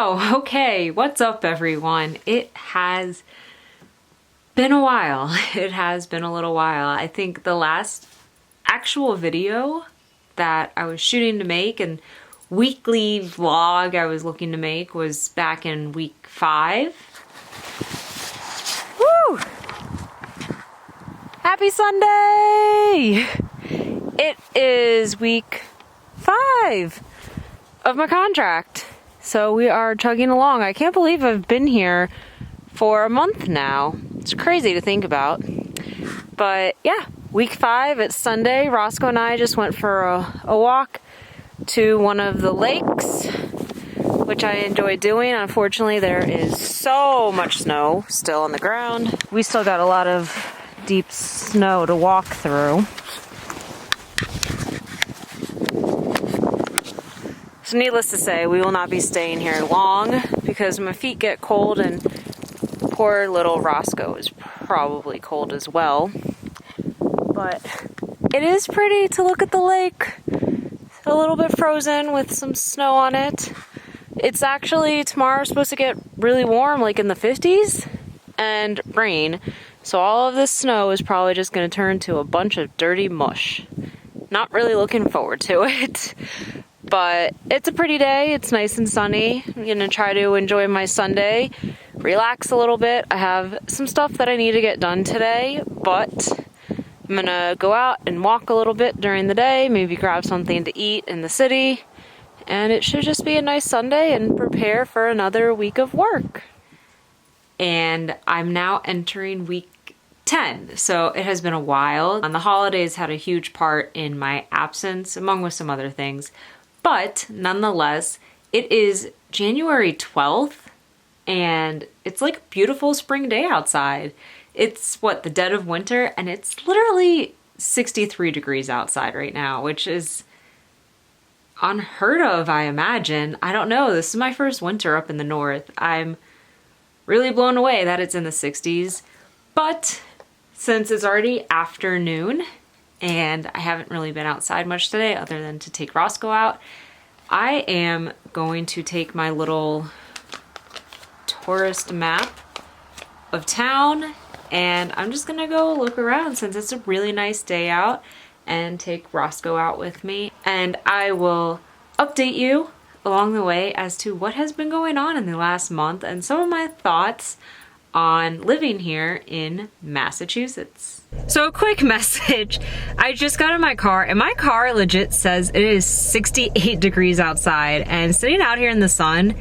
Wow, okay, what's up everyone? It has been a while. It has been a little while. I think the last actual video that I was shooting to make and weekly vlog I was looking to make was back in week 5. Woo! Happy Sunday! It is week 5 of my contract. So we are chugging along. I can't believe I've been here for a month now. It's crazy to think about. But yeah, week 5, it's Sunday. Roscoe and I just went for a walk to one of the lakes, which I enjoy doing. Unfortunately, there is so much snow still on the ground. We still got a lot of deep snow to walk through. So needless to say, we will not be staying here long because my feet get cold and poor little Roscoe is probably cold as well. But it is pretty to look at the lake. It's a little bit frozen with some snow on it. It's actually tomorrow supposed to get really warm, like in the 50s, and rain. So all of this snow is probably just going to turn to a bunch of dirty mush. Not really looking forward to it. But it's a pretty day. It's nice and sunny. I'm gonna try to enjoy my Sunday, relax a little bit. I have some stuff that I need to get done today, but I'm gonna go out and walk a little bit during the day, maybe grab something to eat in the city, and it should just be a nice Sunday and prepare for another week of work. And I'm now entering week 10, so it has been a while. And the holidays had a huge part in my absence, among with some other things. But nonetheless, it is January 12th and it's like a beautiful spring day outside. It's the dead of winter, and it's literally 63 degrees outside right now, which is unheard of, I imagine. I don't know, this is my first winter up in the north. I'm really blown away that it's in the 60s, but since it's already afternoon, and I haven't really been outside much today other than to take Roscoe out, I am going to take my little tourist map of town and I'm just gonna go look around since it's a really nice day out, and take Roscoe out with me, and I will update you along the way as to what has been going on in the last month and some of my thoughts on living here in Massachusetts. So a quick message. I just got in my car and my car legit says it is 68 degrees outside, and sitting out here in the sun,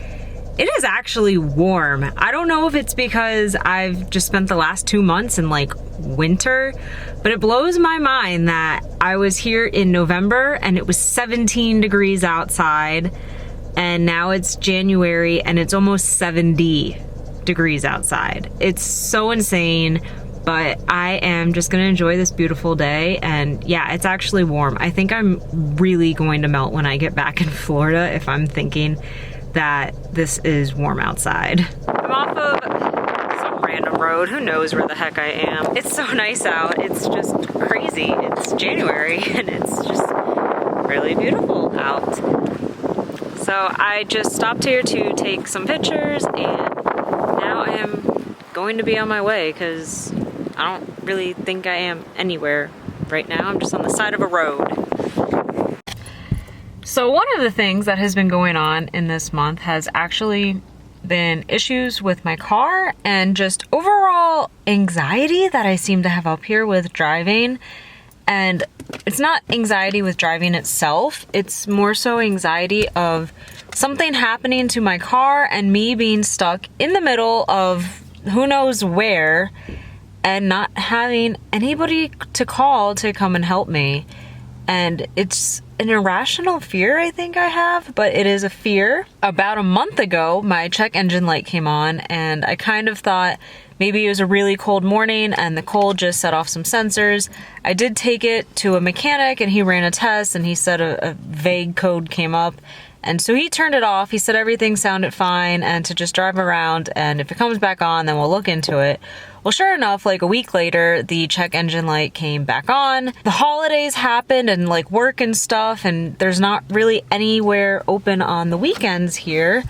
it is actually warm. I don't know if it's because I've just spent the last 2 months in like winter, but it blows my mind that I was here in November and it was 17 degrees outside, and now it's January and it's almost 70 degrees outside. It's so insane, but I am just gonna enjoy this beautiful day. And yeah, it's actually warm. I think I'm really going to melt when I get back in Florida if I'm thinking that this is warm outside. I'm off of some random road. Who knows where the heck I am. It's so nice out. It's just crazy. It's January and it's just really beautiful out. So I just stopped here to take some pictures, and now I am going to be on my way because I don't really think I am anywhere right now. I'm just on the side of a road. So one of the things that has been going on in this month has actually been issues with my car and just overall anxiety that I seem to have up here with driving. And it's not anxiety with driving itself, it's more so anxiety of something happening to my car and me being stuck in the middle of who knows where and not having anybody to call to come and help me. And it's an irrational fear I think I have, but it is a fear. About a month ago, my check engine light came on and I kind of thought maybe it was a really cold morning and the cold just set off some sensors. I did take it to a mechanic and he ran a test and he said a vague code came up. And so he turned it off. He said everything sounded fine and to just drive around, and if it comes back on, then we'll look into it. Well, sure enough, like a week later, the check engine light came back on. The holidays happened and like work and stuff, and there's not really anywhere open on the weekends here.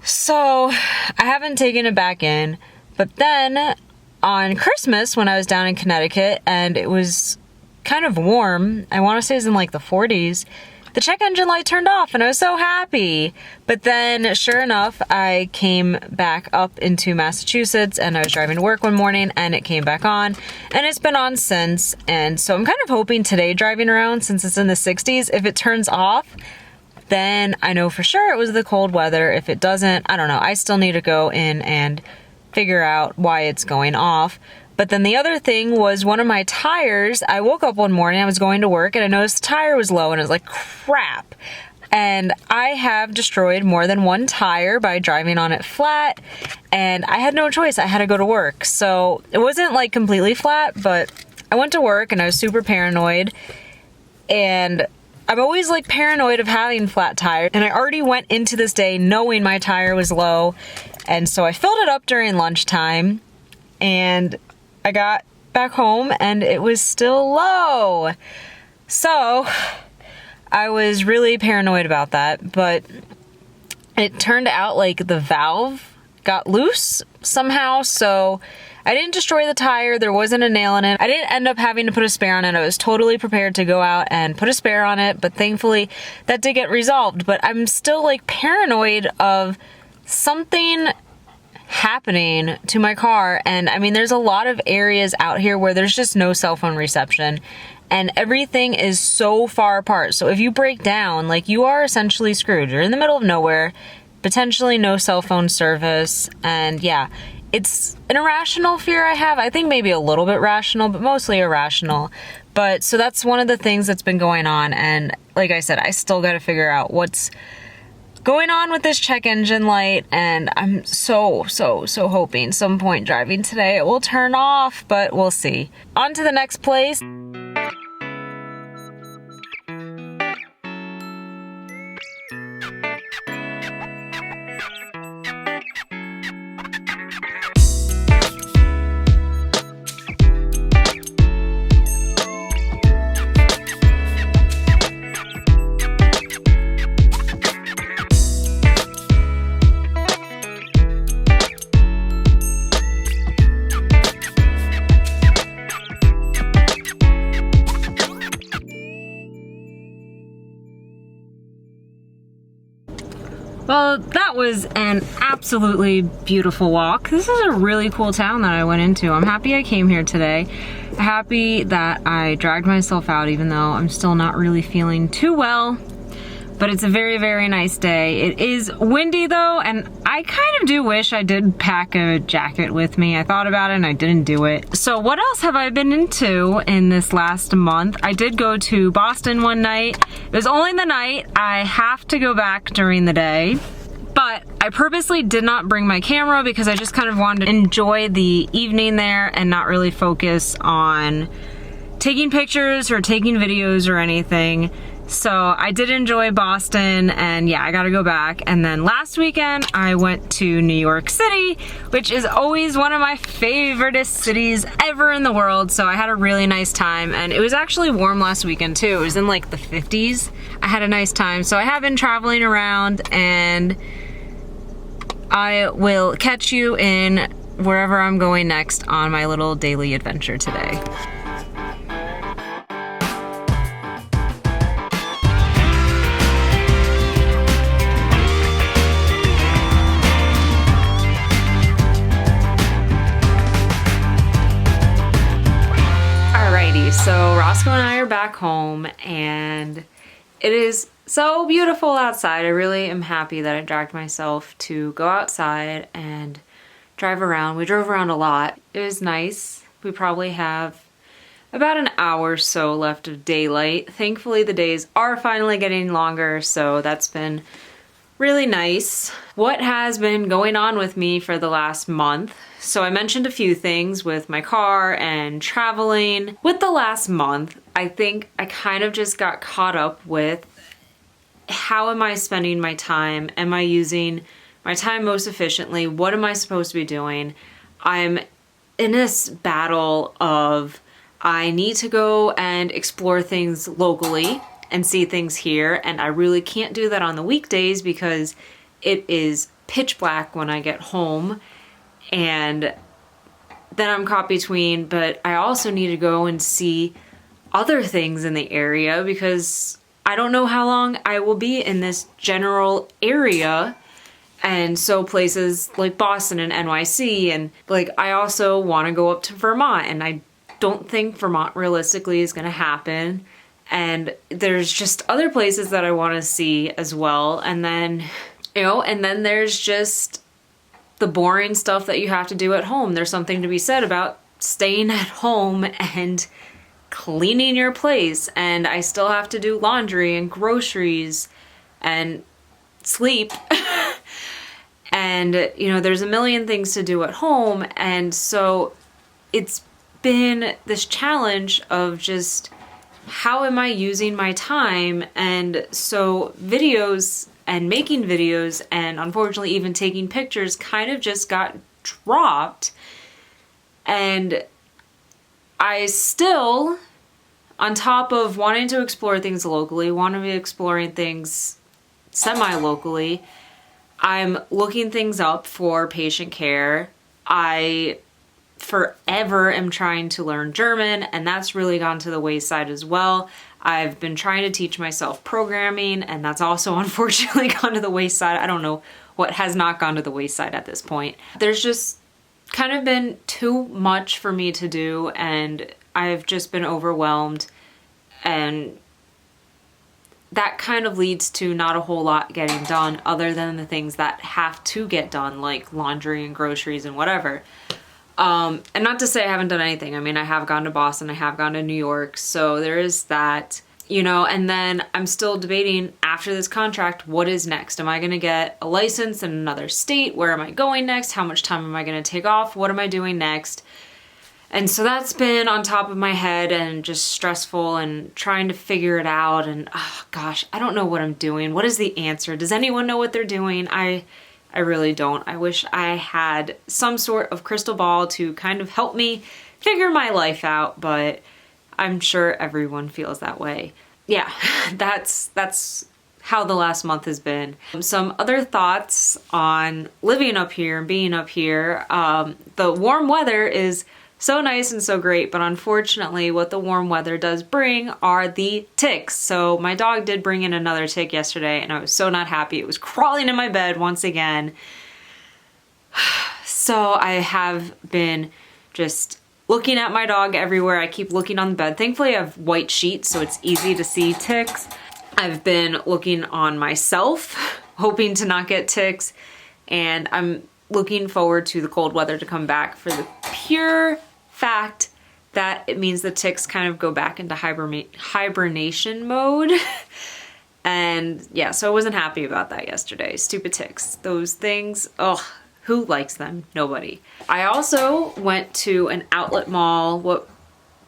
So I haven't taken it back in, but then on Christmas when I was down in Connecticut and it was kind of warm, I want to say it was in like the 40s, the check engine light turned off and I was so happy. But then sure enough, I came back up into Massachusetts and I was driving to work one morning and it came back on and it's been on since. And so I'm kind of hoping today driving around, since it's in the 60s, if it turns off, then I know for sure it was the cold weather. If it doesn't, I don't know. I still need to go in and figure out why it's going off. But then the other thing was one of my tires. I woke up one morning, I was going to work, and I noticed the tire was low, and I was like, crap. And I have destroyed more than one tire by driving on it flat, and I had no choice. I had to go to work. So it wasn't like completely flat, but I went to work and I was super paranoid. And I'm always like paranoid of having flat tires. And I already went into this day knowing my tire was low. And so I filled it up during lunchtime, and I got back home and it was still low. So I was really paranoid about that, but it turned out like the valve got loose somehow. So I didn't destroy the tire. There wasn't a nail in it. I didn't end up having to put a spare on it. I was totally prepared to go out and put a spare on it, but thankfully that did get resolved. But I'm still like paranoid of something happening to my car. And I mean, there's a lot of areas out here where there's just no cell phone reception and everything is so far apart. So if you break down, like, you are essentially screwed. You're in the middle of nowhere, potentially no cell phone service. And yeah, it's an irrational fear I have. I think maybe a little bit rational, but mostly irrational. But so that's one of the things that's been going on. And like I said, I still got to figure out what's going on with this check engine light, and I'm so hoping some point driving today it will turn off, but we'll see. On to the next place. Well, that was an absolutely beautiful walk. This is a really cool town that I went into. I'm happy I came here today. Happy that I dragged myself out even though I'm still not really feeling too well. But it's a very, very nice day. It is windy though, and I kind of do wish I did pack a jacket with me. I thought about it and I didn't do it. So what else have I been into in this last month? I did go to Boston one night. It was only the night. I have to go back during the day. But I purposely did not bring my camera because I just kind of wanted to enjoy the evening there and not really focus on taking pictures or taking videos or anything. So I did enjoy Boston, and yeah, I gotta go back. And then last weekend I went to New York City, which is always one of my favoriteest cities ever in the world. So I had a really nice time, and it was actually warm last weekend too. It was in like the 50s. I had a nice time. So I have been traveling around, and I will catch you in wherever I'm going next on my little daily adventure today. So Roscoe and I are back home, and it is so beautiful outside. I really am happy that I dragged myself to go outside and drive around. We drove around a lot. It was nice. We probably have about an hour or so left of daylight. Thankfully, the days are finally getting longer, so that's been really nice. What has been going on with me for the last month? So I mentioned a few things with my car and traveling. With the last month, I think I kind of just got caught up with how am I spending my time? Am I using my time most efficiently? What am I supposed to be doing? I'm in this battle of I need to go and explore things locally and see things here, and I really can't do that on the weekdays because it is pitch black when I get home, and then I'm caught between, but I also need to go and see other things in the area because I don't know how long I will be in this general area. And so places like Boston and NYC, and like I also want to go up to Vermont, and I don't think Vermont realistically is going to happen. And there's just other places that I want to see as well. And then, and then there's just the boring stuff that you have to do at home. There's something to be said about staying at home and cleaning your place. And I still have to do laundry and groceries and sleep. And, there's a million things to do at home. And so it's been this challenge of just, how am I using my time? And so videos and making videos and unfortunately even taking pictures kind of just got dropped. And I still, on top of wanting to explore things locally, want to be exploring things semi-locally, I'm looking things up for patient care. I forever am trying to learn German, and that's really gone to the wayside as well. I've been trying to teach myself programming, and that's also unfortunately gone to the wayside. I don't know what has not gone to the wayside at this point. There's just kind of been too much for me to do, and I've just been overwhelmed, and that kind of leads to not a whole lot getting done other than the things that have to get done, like laundry and groceries and whatever. And not to say I haven't done anything. I mean, I have gone to Boston, I have gone to New York, so there is that, and then I'm still debating after this contract, what is next? Am I going to get a license in another state? Where am I going next? How much time am I going to take off? What am I doing next? And so that's been on top of my head and just stressful and trying to figure it out. And oh gosh, I don't know what I'm doing. What is the answer? Does anyone know what they're doing? I really don't. I wish I had some sort of crystal ball to kind of help me figure my life out, but I'm sure everyone feels that way. Yeah, that's how the last month has been. Some other thoughts on living up here and being up here. The warm weather is so nice and so great, but unfortunately what the warm weather does bring are the ticks. So my dog did bring in another tick yesterday, and I was so not happy. It was crawling in my bed once again. So I have been just looking at my dog everywhere. I keep looking on the bed. Thankfully I have white sheets, so it's easy to see ticks. I've been looking on myself, hoping to not get ticks, and I'm looking forward to the cold weather to come back for the pure fact that it means the ticks kind of go back into hibernation mode. And yeah, so I wasn't happy about that yesterday. Stupid ticks. Those things, ugh, who likes them? Nobody. I also went to an outlet mall,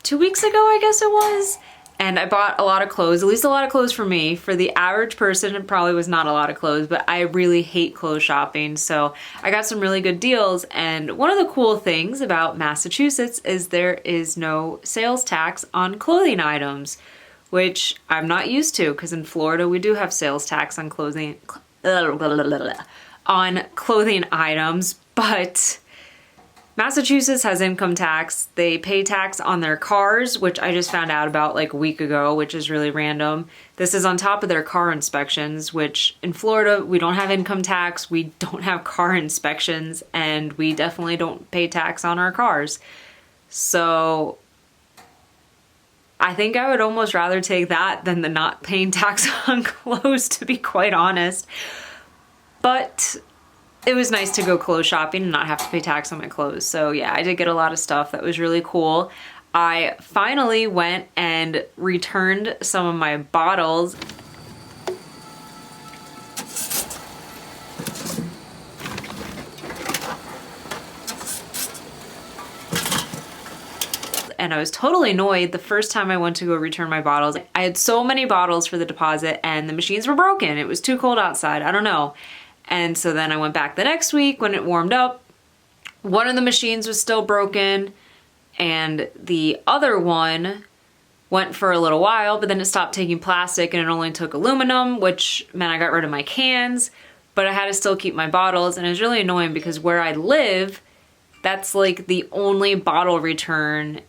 2 weeks ago, I guess it was? And I bought a lot of clothes, at least a lot of clothes for me. For the average person, it probably was not a lot of clothes, but I really hate clothes shopping. So I got some really good deals. And one of the cool things about Massachusetts is there is no sales tax on clothing items, which I'm not used to, because in Florida we do have sales tax on clothing items, but Massachusetts has income tax. They pay tax on their cars, which I just found out about like a week ago, which is really random. This is on top of their car inspections, which in Florida, we don't have income tax, we don't have car inspections, and we definitely don't pay tax on our cars. So I think I would almost rather take that than the not paying tax on clothes, to be quite honest. But it was nice to go clothes shopping and not have to pay tax on my clothes. So yeah, I did get a lot of stuff that was really cool. I finally went and returned some of my bottles. And I was totally annoyed the first time I went to go return my bottles. I had so many bottles for the deposit and the machines were broken. It was too cold outside, I don't know. And so then I went back the next week when it warmed up. One of the machines was still broken and the other one went for a little while, but then it stopped taking plastic and it only took aluminum, which meant I got rid of my cans. but I had to still keep my bottles, and it was really annoying because where I live, that's like the only bottle return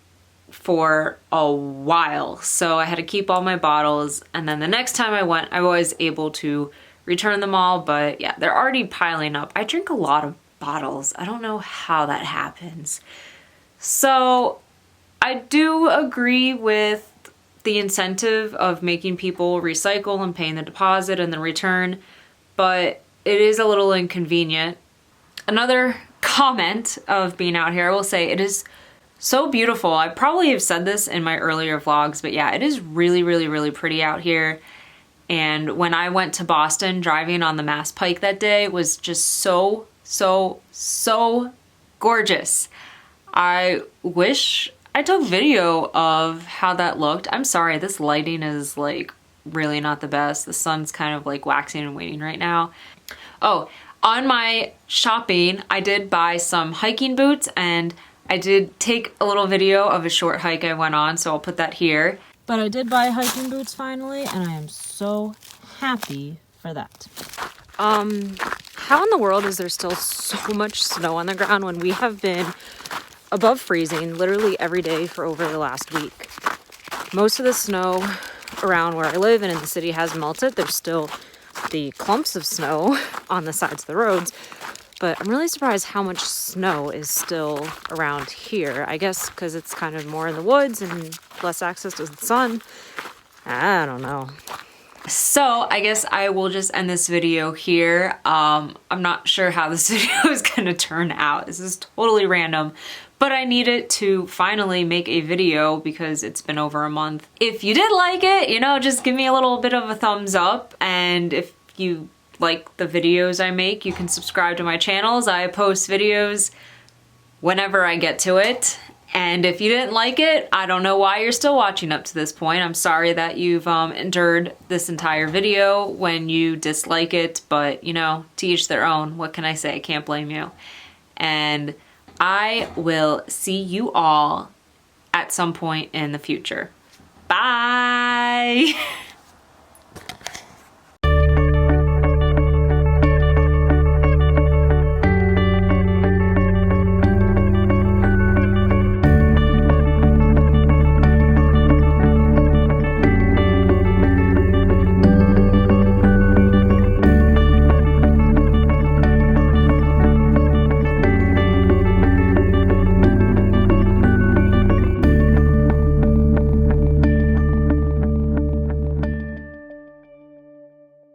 for a while. So I had to keep all my bottles, and then the next time I went, I was able to return them all, but yeah, they're already piling up. I drink a lot of bottles. I don't know how that happens. So I do agree with the incentive of making people recycle and paying the deposit and the return, but it is a little inconvenient. Another comment of being out here, I will say it is so beautiful. I probably have said this in my earlier vlogs, but yeah, it is really, really, really pretty out here. And when I went to Boston, driving on the Mass Pike that day was just so, so, so gorgeous. I wish I took video of how that looked. I'm sorry, this lighting is like really not the best. The sun's kind of like waxing and waning right now. Oh, on my shopping, I did buy some hiking boots, and I did take a little video of a short hike I went on, so I'll put that here. But I did buy hiking boots finally, and I am so happy for that. How in the world is there still so much snow on the ground when we have been above freezing literally every day for over the last week? Most of the snow around where I live and in the city has melted. There's still the clumps of snow on the sides of the roads, but I'm really surprised how much snow is still around here. I guess because it's kind of more in the woods and less access to the sun. I don't know. So I guess I will just end this video here. I'm not sure how this video is gonna turn out. This is totally random, but I needed to finally make a video because it's been over a month. If you did like it, you know, just give me a little bit of a thumbs up, and if you like the videos I make, you can subscribe to my channels. I post videos whenever I get to it. And if you didn't like it, I don't know why you're still watching up to this point. I'm sorry that you've endured this entire video when you dislike it, but you know, to each their own. What can I say? I can't blame you. And I will see you all at some point in the future. Bye!